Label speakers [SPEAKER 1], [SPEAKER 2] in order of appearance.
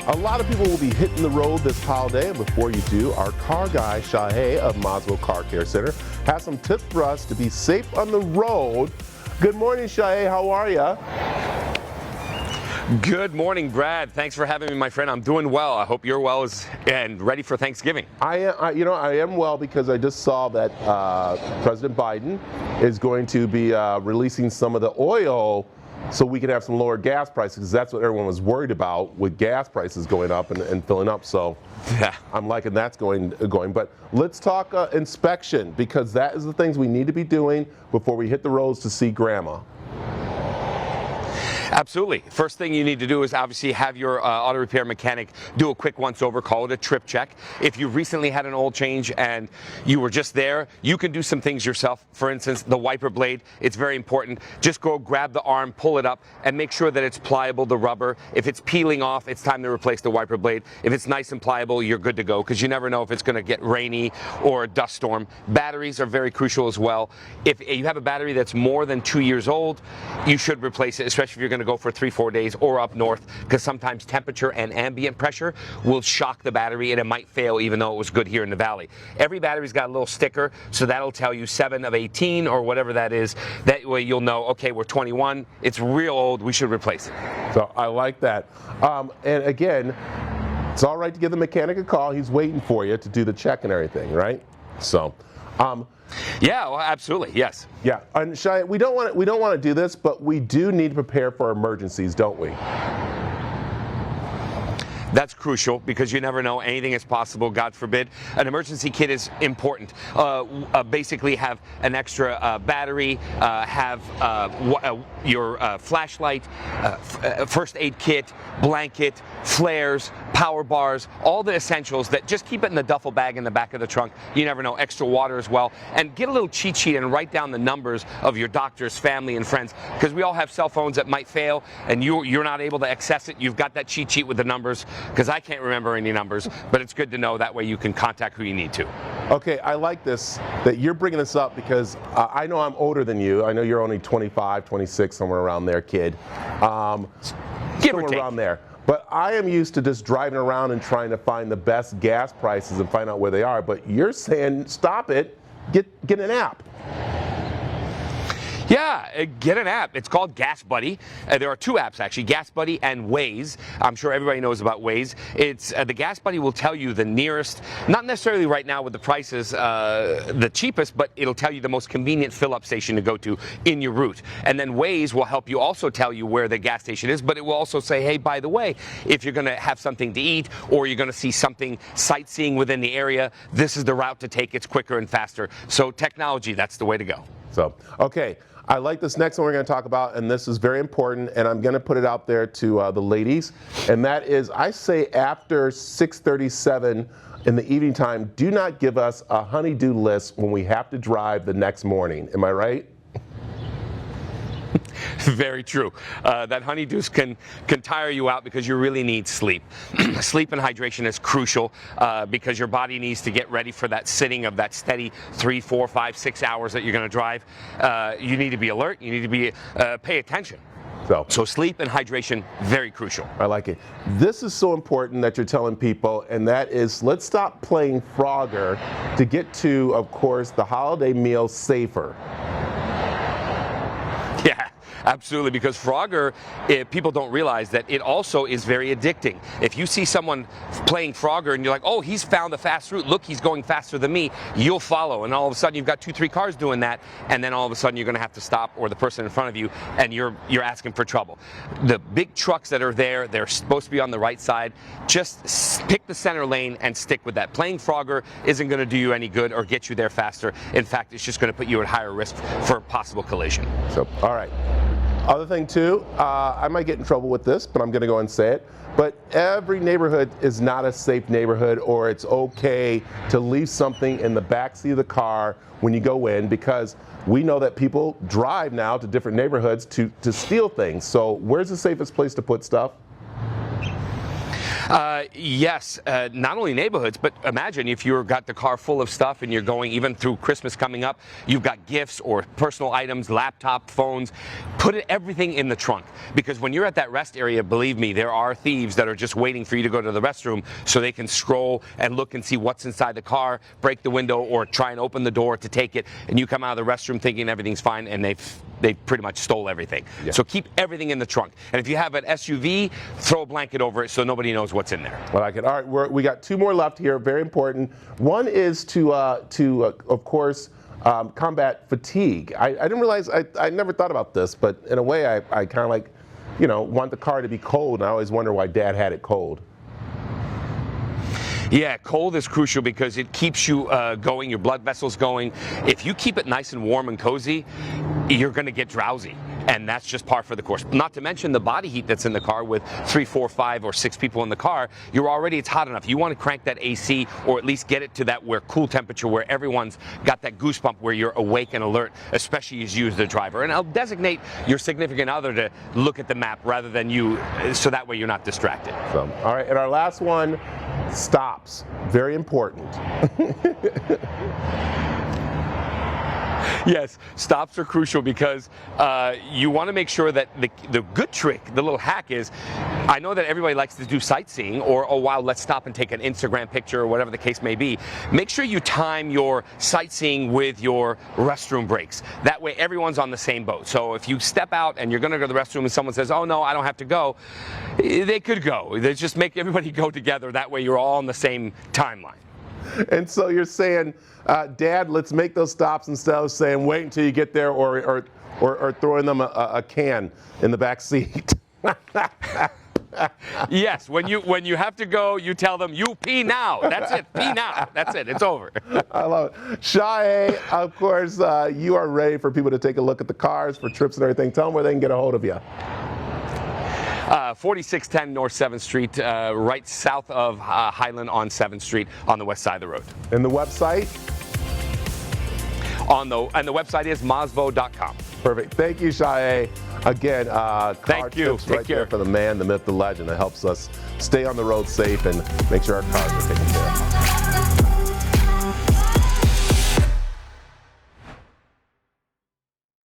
[SPEAKER 1] A lot of people will be hitting the road this holiday, and before you do, our car guy, Shahei of Mazvo Car Care Center, has some tips for us to be safe on the road. Good morning, Shahei. How are you?
[SPEAKER 2] Good morning, Brad. Thanks for having me, my friend. I'm doing well. I hope you're well and ready for Thanksgiving.
[SPEAKER 1] I am well because I just saw that President Biden is going to be releasing some of the oil so we can have some lower gas prices, because that's what everyone was worried about with gas prices going up and filling up. So yeah, I'm liking that's going. But let's talk inspection, because that is the things we need to be doing before we hit the roads to see Grandma.
[SPEAKER 2] Absolutely. First thing you need to do is obviously have your auto repair mechanic do a quick once over, call it a trip check. If you recently had an oil change and you were just there, you can do some things yourself. For instance, the wiper blade, it's very important. Just go grab the arm, pull it up, and make sure that it's pliable, the rubber. If it's peeling off, it's time to replace the wiper blade. If it's nice and pliable, you're good to go, because you never know if it's going to get rainy or a dust storm. Batteries are very crucial as well. If you have a battery that's more than 2 years old, you should replace it, especially if you're going to go for 3-4 days or up north, because sometimes temperature and ambient pressure will shock the battery and it might fail even though it was good here in the valley. Every battery's got a little sticker, so that'll tell you 7 of 18 or whatever that is. That way you'll know, okay, we're 21, it's real old, we should replace it.
[SPEAKER 1] So I like that. And again, it's all right to give the mechanic a call. He's waiting for you to do the check and everything, right? So
[SPEAKER 2] yeah, well, absolutely, yes.
[SPEAKER 1] Yeah, and Shai, we don't want to do this, but we do need to prepare for emergencies, don't we?
[SPEAKER 2] That's crucial, because you never know, anything is possible, God forbid. An emergency kit is important. Basically have an extra battery, have your flashlight, first aid kit, blanket, flares, power bars, all the essentials that just keep it in the duffel bag in the back of the trunk. You never know, extra water as well. And get a little cheat sheet and write down the numbers of your doctors, family, and friends, because we all have cell phones that might fail and you're not able to access it. You've got that cheat sheet with the numbers, because I can't remember any numbers, but it's good to know, that way you can contact who you need to.
[SPEAKER 1] Okay, I like this, that you're bringing this up, because I know I'm older than you. I know you're only 25, 26, somewhere around there, kid.
[SPEAKER 2] Give or take.
[SPEAKER 1] Around there. But I am used to just driving around and trying to find the best gas prices and find out where they are. But you're saying, stop it, get an app.
[SPEAKER 2] Yeah, get an app. It's called Gas Buddy. There are 2 apps, actually, Gas Buddy and Waze. I'm sure everybody knows about Waze. It's the Gas Buddy will tell you the nearest, not necessarily right now with the prices, the cheapest, but it'll tell you the most convenient fill-up station to go to in your route. And then Waze will help you also tell you where the gas station is, but it will also say, hey, by the way, if you're going to have something to eat or you're going to see something sightseeing within the area, this is the route to take. It's quicker and faster. So technology, that's the way to go.
[SPEAKER 1] So, okay. I like this next one we're going to talk about, and this is very important, and I'm going to put it out there to the ladies, and that is, I say after 6:37 in the evening time, do not give us a honey-do list when we have to drive the next morning. Am I right?
[SPEAKER 2] Very true. That honeydews can tire you out, because you really need sleep. Sleep and hydration is crucial, because your body needs to get ready for that sitting of that steady 3, 4, 5, 6 hours that you're going to drive. You need to be alert. You need to be pay attention. So sleep and hydration, very crucial.
[SPEAKER 1] I like it. This is so important that you're telling people, and that is, let's stop playing Frogger to get to, of course, the holiday meal safer.
[SPEAKER 2] Yeah. Absolutely, because Frogger, people don't realize that it also is very addicting. If you see someone playing Frogger and you're like, oh, he's found the fast route, look, he's going faster than me, you'll follow. And all of a sudden you've got 2-3 cars doing that, and then all of a sudden you're going to have to stop, or the person in front of you, and you're asking for trouble. The big trucks that are there, they're supposed to be on the right side. Just pick the center lane and stick with that. Playing Frogger isn't going to do you any good or get you there faster. In fact, it's just going to put you at higher risk for a possible collision.
[SPEAKER 1] So, all right. Other thing too, I might get in trouble with this, but I'm going to go and say it. But every neighborhood is not a safe neighborhood, or it's okay to leave something in the backseat of the car when you go in, because we know that people drive now to different neighborhoods to steal things. So where's the safest place to put stuff?
[SPEAKER 2] Yes, not only neighborhoods, but imagine if you've got the car full of stuff and you're going even through Christmas coming up, you've got gifts or personal items, laptop, phones, put everything in the trunk. Because when you're at that rest area, believe me, there are thieves that are just waiting for you to go to the restroom so they can scroll and look and see what's inside the car, break the window, or try and open the door to take it, and you come out of the restroom thinking everything's fine, and they pretty much stole everything.
[SPEAKER 1] Yeah.
[SPEAKER 2] So keep everything in the trunk. And if you have an SUV, throw a blanket over it so nobody knows what's in there.
[SPEAKER 1] I like it. All right, we got 2 more left here, very important. One is to of course, combat fatigue. I didn't realize, I never thought about this, but in a way I kind of like, want the car to be cold, and I always wonder why Dad had it cold.
[SPEAKER 2] Yeah, cold is crucial because it keeps you going, your blood vessels going. If you keep it nice and warm and cozy, you're going to get drowsy. And that's just par for the course. Not to mention the body heat that's in the car with 3, 4, 5, or 6 people in the car. It's hot enough. You want to crank that AC or at least get it to that cool temperature where everyone's got that goosebump where you're awake and alert, especially as you as the driver. And I'll designate your significant other to look at the map rather than you, so that way you're not distracted.
[SPEAKER 1] So, all right, and our last one, stops. Very important.
[SPEAKER 2] Yes, stops are crucial because you want to make sure that the good trick, the little hack is, I know that everybody likes to do sightseeing or, oh wow, let's stop and take an Instagram picture or whatever the case may be. Make sure you time your sightseeing with your restroom breaks. That way everyone's on the same boat. So if you step out and you're going to go to the restroom and someone says, oh no, I don't have to go, they could go. They just make everybody go together. That way you're all on the same timeline.
[SPEAKER 1] And so you're saying, Dad, let's make those stops instead of saying wait until you get there or throwing them a can in the back seat.
[SPEAKER 2] Yes, when you have to go, you tell them, you pee now. That's it, pee now. That's it, it's over.
[SPEAKER 1] I love it. Shae, of course, you are ready for people to take a look at the cars, for trips and everything. Tell them where they can get a hold of you.
[SPEAKER 2] 4610 North 7th Street, right south of Highland on 7th Street on the west side of the road.
[SPEAKER 1] And the website?
[SPEAKER 2] And the website is mazvo.com.
[SPEAKER 1] Perfect. Thank you, Shae. Again, car
[SPEAKER 2] Thank you.
[SPEAKER 1] tips right there for the man, the myth, the legend that helps us stay on the road safe and make sure our cars are taken care of.